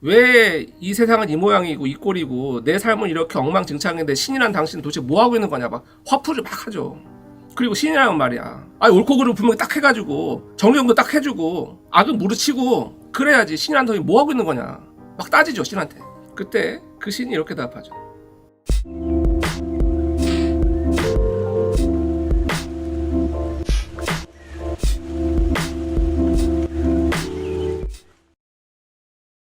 왜 이 세상은 이 모양이고 이 꼴이고 내 삶은 이렇게 엉망진창인데 신이란 당신은 도대체 뭐 하고 있는 거냐 막 화풀이를 막 하죠. 그리고 신이라는 말이야. 옳고 그름 분명히 딱 해가지고 정리정도 딱 해주고 악은 무르치고 그래야지 신이란 당신이 뭐 하고 있는 거냐 막 따지죠 신한테. 그때 그 신이 이렇게 답하죠.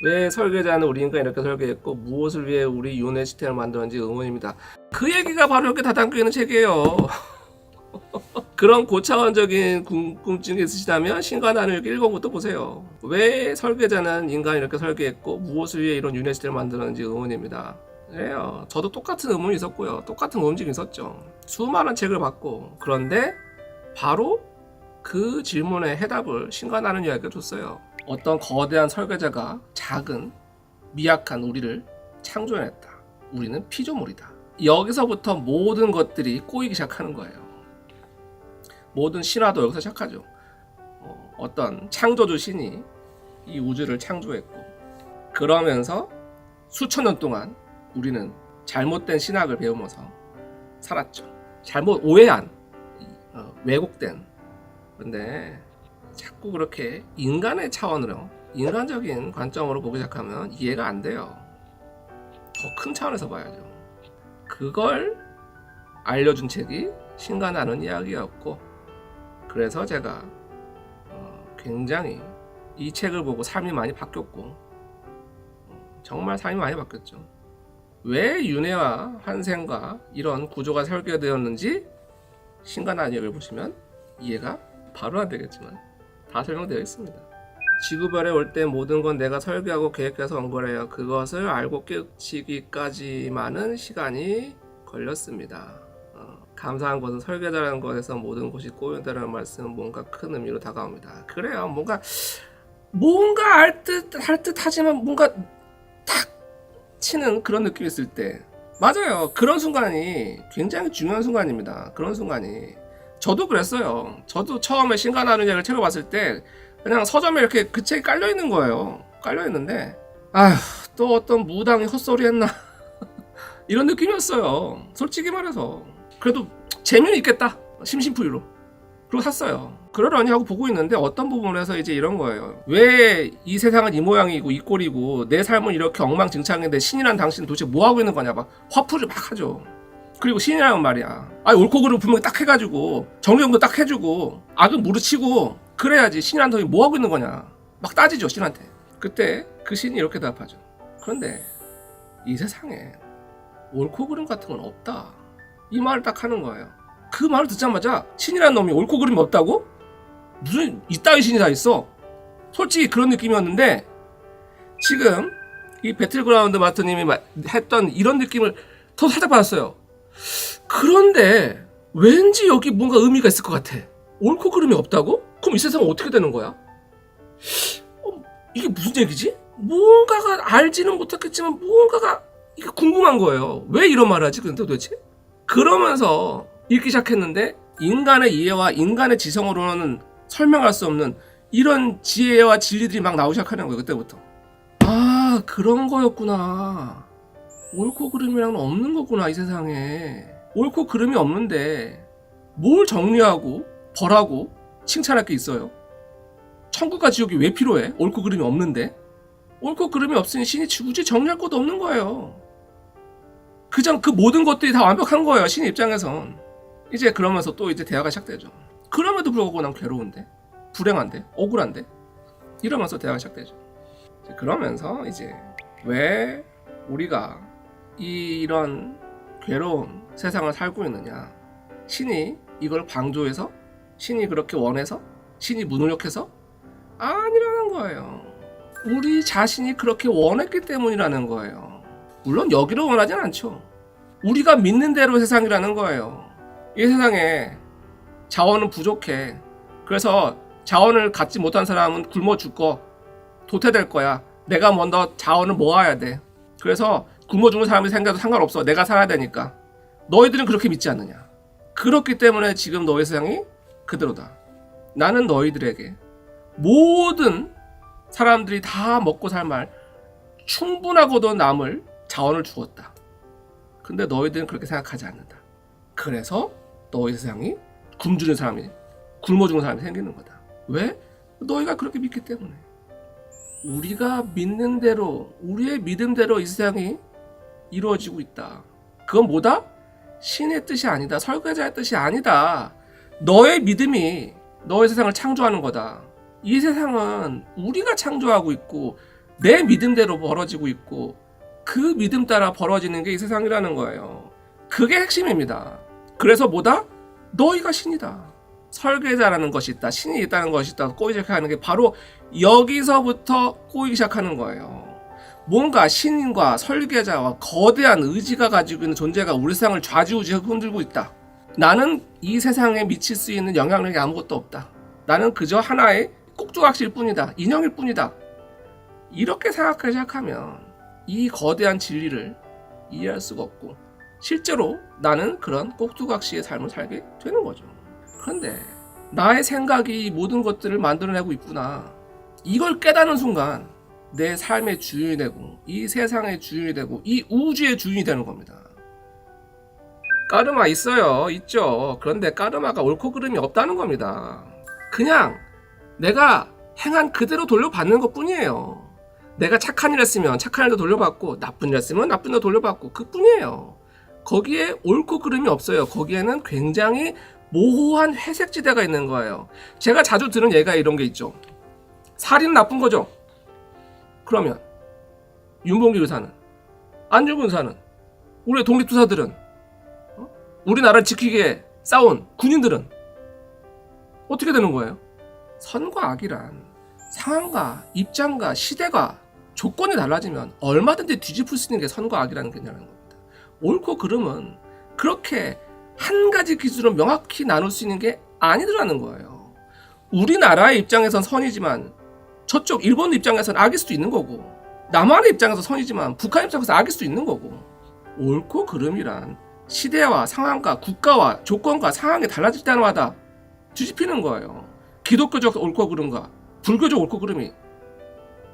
왜 설계자는 우리 인간 이렇게 설계했고 무엇을 위해 우리 윤회 시스템을 만들었는지 의문입니다. 그 얘기가 바로 이렇게 다 담겨있는 책이에요. 그런 고차원적인 궁금증이 있으시다면 신과 나를 이렇게 읽어부터 보세요. 왜 설계자는 인간을 이렇게 설계했고 무엇을 위해 이런 윤회 시스템을 만들었는지 의문입니다. 그래요. 저도 똑같은 의문이 있었고요. 똑같은 의문이 있었죠. 수많은 책을 봤고 그런데 바로 그 질문의 해답을 신과 나는 이야기가 줬어요. 어떤 거대한 설계자가 작은 미약한 우리를 창조해냈다. 우리는 피조물이다. 여기서부터 모든 것들이 꼬이기 시작하는 거예요. 모든 신화도 여기서 시작하죠. 어떤 창조주 신이 이 우주를 창조했고 그러면서 수천 년 동안 우리는 잘못된 신학을 배우면서 살았죠. 잘못 오해한 왜곡된 근데 자꾸 그렇게 인간의 차원으로 인간적인 관점으로 보기 시작하면 이해가 안 돼요. 더 큰 차원에서 봐야죠. 그걸 알려준 책이 신과 나는 이야기였고 그래서 제가 굉장히 이 책을 보고 삶이 많이 바뀌었고 정말 삶이 많이 바뀌었죠. 왜 윤회와 환생과 이런 구조가 설계되었는지 신과 나는 이야기를 보시면 이해가 바로 안 되겠지만 다 설명되어 있습니다. 지구별에 올 때 모든 건 내가 설계하고 계획해서 온 거래요. 그것을 알고 깨우치기까지만은 시간이 걸렸습니다. 감사한 것은 설계자라는 것에서 모든 것이 꼬인다는 말씀은 뭔가 큰 의미로 다가옵니다. 그래요. 뭔가 할 듯하지만 뭔가 탁 치는 그런 느낌이 있을 때 맞아요. 그런 순간이 굉장히 중요한 순간입니다. 그런 순간이 저도 그랬어요. 저도 처음에 신과 나는 이야기를 책을 봤을 때 그냥 서점에 이렇게 그 책이 깔려있는 거예요. 깔려있는데 아휴 또 어떤 무당이 헛소리 했나 이런 느낌이었어요. 솔직히 말해서 그래도 재미는 있겠다 심심풀이로 그리고 샀어요. 그러려니 하고 보고 있는데 어떤 부분에서 이제 이런 거예요. 왜 이 세상은 이 모양이고 이 꼴이고 내 삶은 이렇게 엉망진창인데 신이란 당신은 도대체 뭐 하고 있는 거냐 막 화풀이를 막 하죠. 그리고 신이라는 말이야. 옳고 그름 분명히 딱 해가지고 정리정도 딱 해주고 악은 무르치고 그래야지 신이란 놈이 뭐 하고 있는 거냐 막 따지죠 신한테. 그때 그 신이 이렇게 답하죠. 그런데 이 세상에 옳고 그름 같은 건 없다. 이 말을 딱 하는 거예요. 그 말을 듣자마자 신이란 놈이 옳고 그름이 없다고? 무슨 이따위 신이 다 있어. 솔직히 그런 느낌이었는데 지금 이 배틀그라운드 마스터님이 했던 이런 느낌을 더 살짝 받았어요. 그런데 왠지 여기 뭔가 의미가 있을 것 같아. 옳고 그름이 없다고? 그럼 이 세상은 어떻게 되는 거야? 이게 무슨 얘기지? 뭔가가 알지는 못했겠지만 뭔가가 이게 궁금한 거예요. 왜 이런 말을 하지 근데 도대체? 그러면서 읽기 시작했는데 인간의 이해와 인간의 지성으로는 설명할 수 없는 이런 지혜와 진리들이 막 나오기 시작하는 거예요. 그때부터. 아 그런 거였구나. 옳고 그름이랑은 없는 거구나 이 세상에. 옳고 그름이 없는데 뭘 정리하고 벌하고 칭찬할 게 있어요? 천국과 지옥이 왜 필요해? 옳고 그름이 없는데. 옳고 그름이 없으니 신이 굳이 정리할 것도 없는 거예요. 그 모든 것들이 다 완벽한 거예요 신의 입장에선. 이제 그러면서 또 이제 대화가 시작되죠. 그럼에도 불구하고 난 괴로운데 불행한데 억울한데 이러면서 대화가 시작되죠. 그러면서 이제 왜 우리가 이런 괴로운 세상을 살고 있느냐. 신이 이걸 강조해서 신이 그렇게 원해서 신이 무능력해서 아니라는 거예요. 우리 자신이 그렇게 원했기 때문이라는 거예요. 물론 여기로 원하진 않죠. 우리가 믿는 대로 세상이라는 거예요. 이 세상에 자원은 부족해. 그래서 자원을 갖지 못한 사람은 굶어 죽고 도태될 거야. 내가 먼저 자원을 모아야 돼. 그래서 굶어 죽는 사람이 생겨도 상관없어. 내가 살아야 되니까. 너희들은 그렇게 믿지 않느냐. 그렇기 때문에 지금 너희 세상이 그대로다. 나는 너희들에게 모든 사람들이 다 먹고 살 말 충분하고도 남을 자원을 주었다. 근데 너희들은 그렇게 생각하지 않는다. 그래서 너희 세상이 굶주린 사람이, 굶어 죽는 사람이 생기는 거다. 왜? 너희가 그렇게 믿기 때문에. 우리가 믿는 대로, 우리의 믿음대로 이 세상이 이루어지고 있다. 그건 뭐다? 신의 뜻이 아니다. 설계자의 뜻이 아니다. 너의 믿음이 너의 세상을 창조하는 거다. 이 세상은 우리가 창조하고 있고 내 믿음대로 벌어지고 있고 그 믿음 따라 벌어지는 게 이 세상이라는 거예요. 그게 핵심입니다. 그래서 뭐다? 너희가 신이다. 설계자라는 것이 있다. 신이 있다는 것이 있다. 꼬이기 시작하는 게 바로 여기서부터 꼬이기 시작하는 거예요. 뭔가 신과 설계자와 거대한 의지가 가지고 있는 존재가 우리 세상을 좌지우지하고 흔들고 있다. 나는 이 세상에 미칠 수 있는 영향력이 아무것도 없다. 나는 그저 하나의 꼭조각시일 뿐이다. 인형일 뿐이다. 이렇게 생각하기 시작하면 이 거대한 진리를 이해할 수가 없고 실제로 나는 그런 꼭두각시의 삶을 살게 되는 거죠. 그런데 나의 생각이 모든 것들을 만들어내고 있구나. 이걸 깨닫는 순간 내 삶의 주인이 되고 이 세상의 주인이 되고 이 우주의 주인이 되는 겁니다. 까르마 있어요. 있죠. 그런데 까르마가 옳고 그름이 없다는 겁니다. 그냥 내가 행한 그대로 돌려받는 것 뿐이에요. 내가 착한 일 했으면 착한 일도 돌려받고 나쁜 일 했으면 나쁜 일도 돌려받고 그 뿐이에요. 거기에 옳고 그름이 없어요. 거기에는 굉장히 모호한 회색지대가 있는 거예요. 제가 자주 들은 예가 이런 게 있죠. 살인은 나쁜 거죠. 그러면 윤봉길 의사는, 안중근 의사는, 우리 독립투사들은, 우리나라를 지키기 위해 싸운 군인들은 어떻게 되는 거예요? 선과 악이란 상황과 입장과 시대가 조건이 달라지면 얼마든지 뒤집을 수 있는 게 선과 악이라는 개념인 겁니다. 옳고 그름은 그렇게 한 가지 기준으로 명확히 나눌 수 있는 게 아니더라는 거예요. 우리나라의 입장에선 선이지만 저쪽 일본 입장에선 악일 수도 있는 거고, 남한의 입장에서 선이지만 북한 입장에서 악일 수도 있는 거고, 옳고 그름이란 시대와 상황과 국가와 조건과 상황이 달라질 때마다 뒤집히는 거예요. 기독교적 옳고 그름과 불교적 옳고 그름이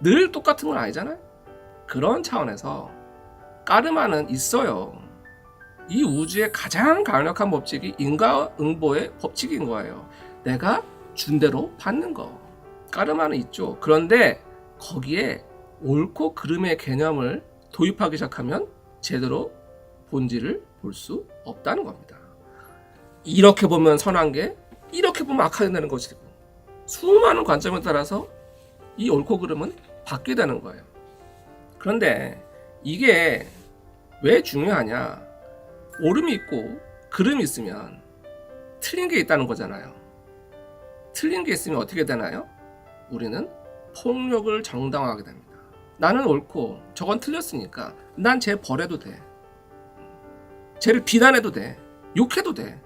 늘 똑같은 건 아니잖아요. 그런 차원에서 까르마는 있어요. 이 우주의 가장 강력한 법칙이 인과응보의 법칙인 거예요. 내가 준 대로 받는 거. 까르마는 있죠. 그런데 거기에 옳고 그름의 개념을 도입하기 시작하면 제대로 본질을 볼 수 없다는 겁니다. 이렇게 보면 선한 게 이렇게 보면 악하게 되는 것이고, 수많은 관점에 따라서 이 옳고 그름은 바뀌게 되는 거예요. 그런데 이게 왜 중요하냐? 옳음이 있고 그름이 있으면 틀린 게 있다는 거잖아요. 틀린 게 있으면 어떻게 되나요? 우리는 폭력을 정당화하게 됩니다. 나는 옳고 저건 틀렸으니까 난 쟤 벌해도 돼. 쟤를 비난해도 돼. 욕해도 돼.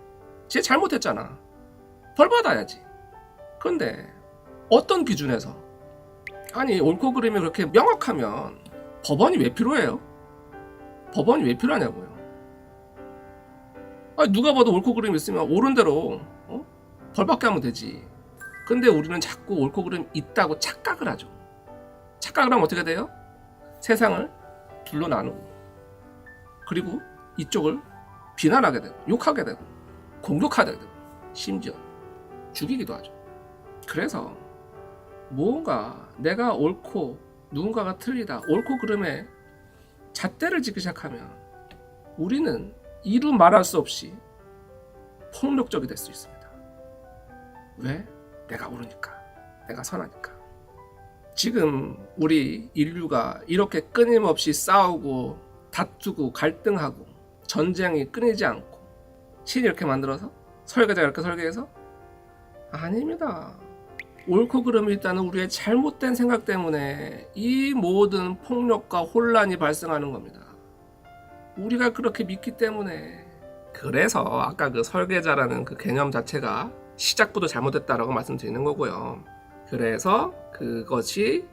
쟤 잘못했잖아. 벌 받아야지. 그런데 어떤 기준에서? 아니, 옳고 그름이 그렇게 명확하면 법원이 왜 필요해요? 법원이 왜 필요하냐고요. 아니, 누가 봐도 옳고 그름이 있으면 옳은 대로 벌받게 하면 되지. 근데 우리는 자꾸 옳고 그름 있다고 착각을 하죠. 착각을 하면 어떻게 돼요? 세상을 둘로 나누고, 그리고 이쪽을 비난하게 되고 욕하게 되고 공격하게 되고 심지어 죽이기도 하죠. 그래서 뭔가 내가 옳고 누군가가 틀리다, 옳고 그름에 잣대를 짓기 시작하면 우리는 이루 말할 수 없이 폭력적이 될 수 있습니다. 왜? 내가 옳으니까, 내가 선하니까. 지금 우리 인류가 이렇게 끊임없이 싸우고 다투고 갈등하고 전쟁이 끊이지 않고 신이 이렇게 만들어서, 설계자가 이렇게 설계해서? 아닙니다. 옳고 그름이 있다는 우리의 잘못된 생각 때문에 이 모든 폭력과 혼란이 발생하는 겁니다. 우리가 그렇게 믿기 때문에. 그래서 아까 그 설계자라는 그 개념 자체가 시작부터 잘못됐다라고 말씀드리는 거고요. 그래서 그것이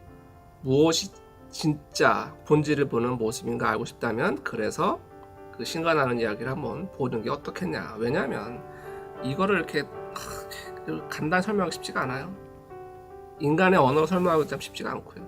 무엇이 진짜 본질을 보는 모습인가 알고 싶다면, 그래서 그 신간하는 이야기를 한번 보는 게 어떻겠냐. 왜냐하면 이거를 이렇게 간단히 설명하기 쉽지가 않아요. 인간의 언어로 설명하기 참 쉽지가 않고요.